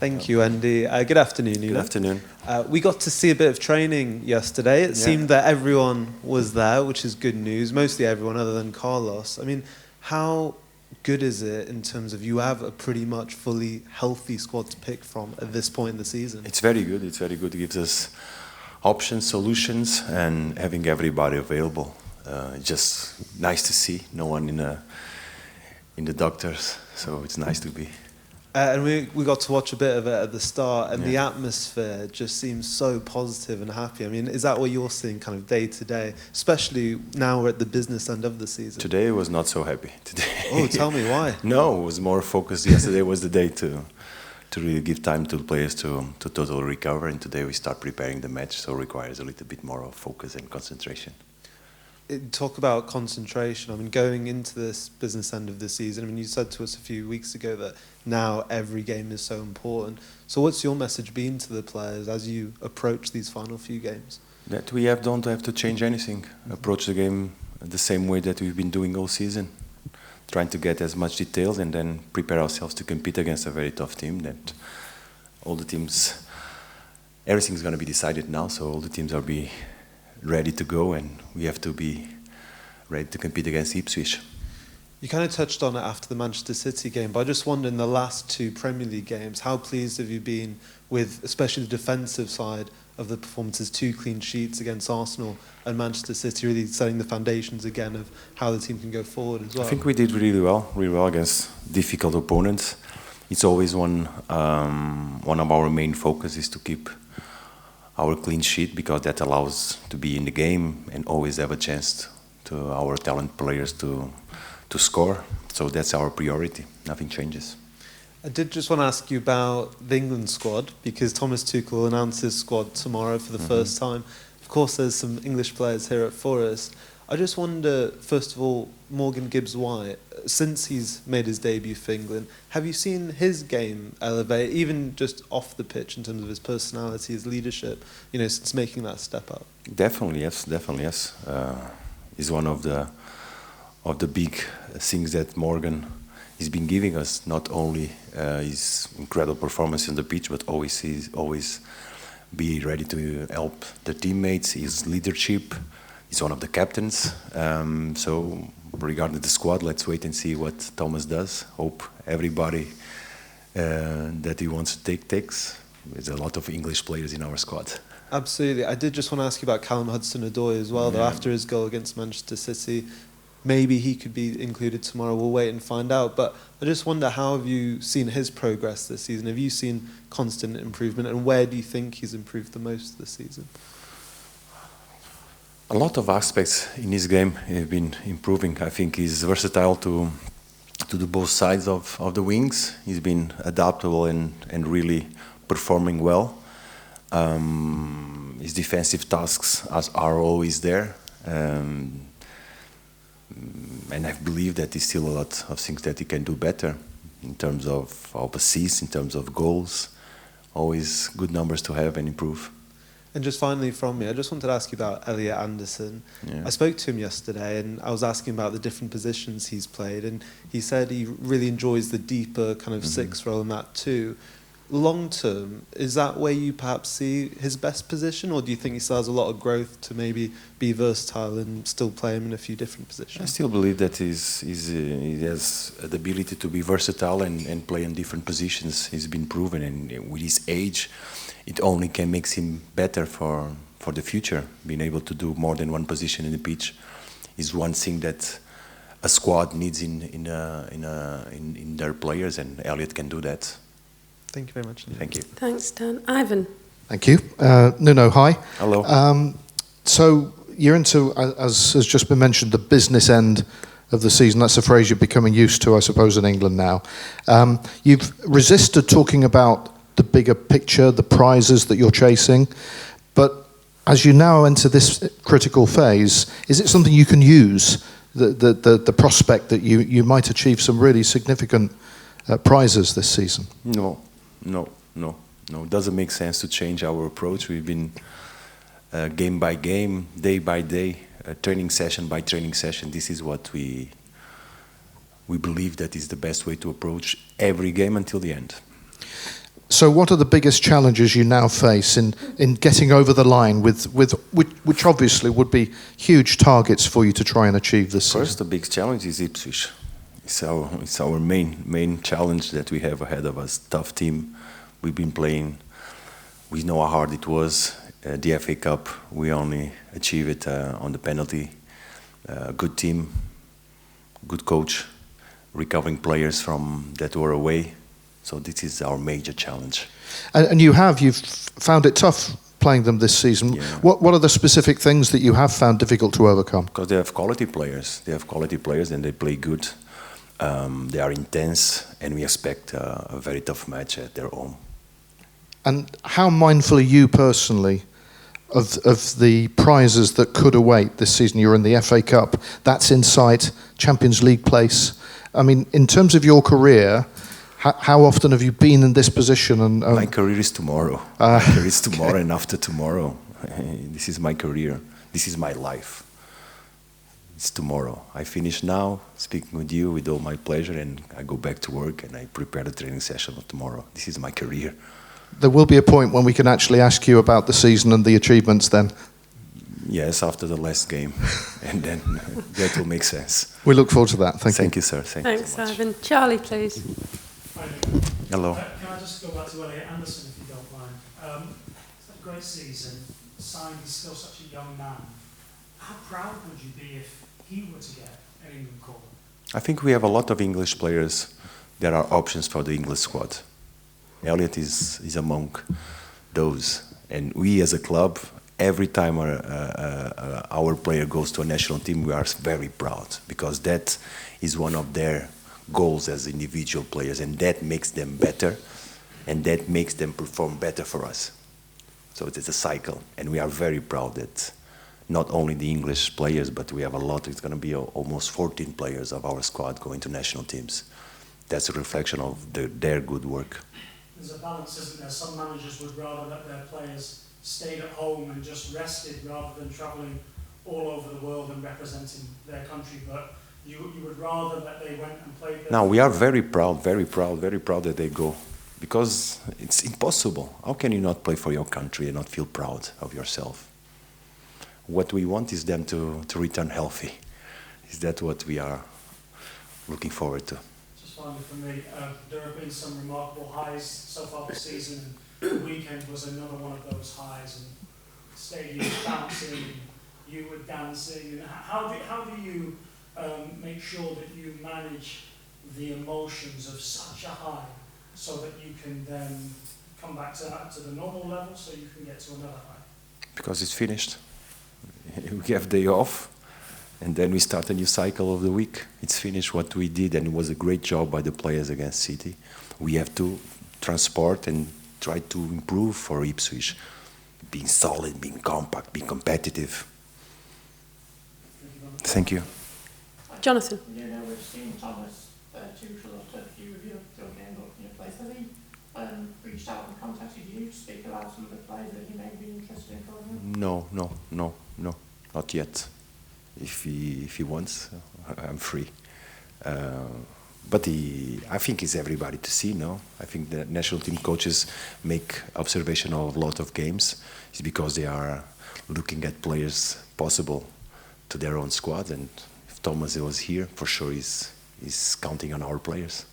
Thank you, Andy. Good afternoon, Nuno. Good afternoon. We got to see a bit of training yesterday. It seemed that everyone was there, which is good news. Mostly everyone other than Carlos. I mean, how good is it in terms of you have a pretty much fully healthy squad to pick from at this point in the season? It's very good. It's very good. It gives us options, solutions, and having everybody available. It's just nice to see. No one in the doctors, so it's nice to be. And we got to watch a bit of it at the start, and the atmosphere just seems so positive and happy. I mean, is that what you're seeing kind of day to day, especially now we're at the business end of the season? Today was not so happy. Today. Oh, tell me why. No, it was more focused. Yesterday was the day to really give time to the players to totally recover, and today we start preparing the match, so it requires a little bit more of focus and concentration. Talk about concentration. I mean, going into this business end of the season, I mean, you said to us a few weeks ago that now every game is so important. So what's your message been to the players as you approach these final few games? That we don't have to change anything. Approach the game the same way that we've been doing all season. Trying to get as much details and then prepare ourselves to compete against a very tough team. That all the teams, everything's going to be decided now, so all the teams are ready to go, and we have to be ready to compete against Ipswich. You kind of touched on it after the Manchester City game, but I just wonder in the last two Premier League games, how pleased have you been with especially the defensive side of the performances, 2 clean sheets against Arsenal and Manchester City, really setting the foundations again of how the team can go forward as well? I think we did really well against difficult opponents. It's always one of our main focus is to keep our clean sheet, because that allows to be in the game and always have a chance to our talent players to score. So that's our priority. Nothing changes. I did just want to ask you about the England squad, because Thomas Tuchel will announce his squad tomorrow for the first time. Of course, there's some English players here at Forest. I just wonder, first of all, Morgan Gibbs-White, since he's made his debut for England, have you seen his game elevate, even just off the pitch in terms of his personality, his leadership, since making that step up? Definitely, yes. He's one of the big things that Morgan has been giving us. Not only his incredible performance on the pitch, but always be ready to help the teammates. His leadership. He's one of the captains. So regarding the squad, let's wait and see what Thomas does. Hope everybody that he wants to takes. There's a lot of English players in our squad. Absolutely. I did just want to ask you about Callum Hudson-Odoi as well, though, after his goal against Manchester City. Maybe he could be included tomorrow. We'll wait and find out. But I just wonder, how have you seen his progress this season? Have you seen constant improvement? And where do you think he's improved the most this season? A lot of aspects in his game have been improving. I think he's versatile to do both sides of the wings. He's been adaptable and really performing well. His defensive tasks are always there. And I believe that there's still a lot of things that he can do better in terms of assists, in terms of goals. Always good numbers to have and improve. And just finally from me, I just wanted to ask you about Elliot Anderson. I spoke to him yesterday and I was asking about the different positions he's played, and he said he really enjoys the deeper kind of 6 role in that too. Long term, is that where you perhaps see his best position, or do you think he still has a lot of growth to maybe be versatile and still play him in a few different positions? I still believe that he has the ability to be versatile and play in different positions. He's been proven, and with his age, it only can make him better for the future. Being able to do more than one position in the pitch is one thing that a squad needs in their players, and Elliot can do that. Thank you very much. Thank you. Thanks, Dan. Ivan. Thank you. Nuno, hi. Hello. So you're into, as has just been mentioned, the business end of the season. That's a phrase you're becoming used to, I suppose, in England now. You've resisted talking about the bigger picture, the prizes that you're chasing. But as you now enter this critical phase, is it something you can use, the prospect that you might achieve some really significant prizes this season? No. It doesn't make sense to change our approach. We've been game by game, day by day, training session by training session. This is what we believe that is the best way to approach every game until the end. So what are the biggest challenges you now face in getting over the line with which obviously would be huge targets for you to try and achieve this season? First, the big challenge is Ipswich. It's our main challenge that we have ahead of us. Tough team. We've been playing. We know how hard it was. The FA Cup, we only achieved it on the penalty. Good team, good coach, recovering players from that were away. So this is our major challenge. And you've found it tough playing them this season. Yeah. What are the specific things that you have found difficult to overcome? Because they have quality players. They have quality players and they play good. They are intense, and we expect a very tough match at their home. And how mindful are you personally of the prizes that could await this season? You're in the FA Cup, that's in sight, Champions League place. I mean, in terms of your career, how often have you been in this position? And my career is tomorrow. My career is tomorrow and after tomorrow. This is my career. This is my life. It's tomorrow. I finish now speaking with you with all my pleasure, and I go back to work and I prepare the training session for tomorrow. This is my career. There will be a point when we can actually ask you about the season and the achievements then. Yes, after the last game. And then that will make sense. We look forward to that. Thank you. Sir. Thank you Thanks, so much. Ivan. Charlie, please. Hello. Can I just go back to Elliot Anderson, if you don't mind? It's a great season. Signed, he's still such a young man. How proud would you be if he were to get an England call? I think we have a lot of English players that are options for the English squad. Elliot is among those. And we as a club, every time our player goes to a national team, we are very proud, because that is one of their goals as individual players, and that makes them better, and that makes them perform better for us. So it's a cycle, and we are very proud that not only the English players, but we have a lot. It's going to be almost 14 players of our squad going to national teams. That's a reflection of their good work. There's a balance, isn't there? Some managers would rather that their players stayed at home and just rested rather than travelling all over the world and representing their country, but you would rather that they went and played there. Now, we are very proud that they go, because it's impossible. How can you not play for your country and not feel proud of yourself? What we want is them to return healthy. Is that what we are looking forward to? Just finally for me, there have been some remarkable highs so far this season, and the weekend was another one of those highs, and the stadium bouncing, and you were dancing. And how do you make sure that you manage the emotions of such a high so that you can then come back to the normal level so you can get to another high? Because it's finished. We have day off, and then we start a new cycle of the week. It's finished what we did, and it was a great job by the players against City. We have to transport and try to improve for Ipswich, being solid, being compact, being competitive. Thank you. Jonathan. Nuno, we've seen Thomas Tuchel after a few of your games up in your place. Has he reached out and contacted you to speak about some of the players that he may be interested in calling? No, not yet. If he wants, I'm free. But I think it's everybody to see, no? I think the national team coaches make observation of a lot of games. It's because they are looking at players possible to their own squad, and if Thomas was here, for sure he's counting on our players.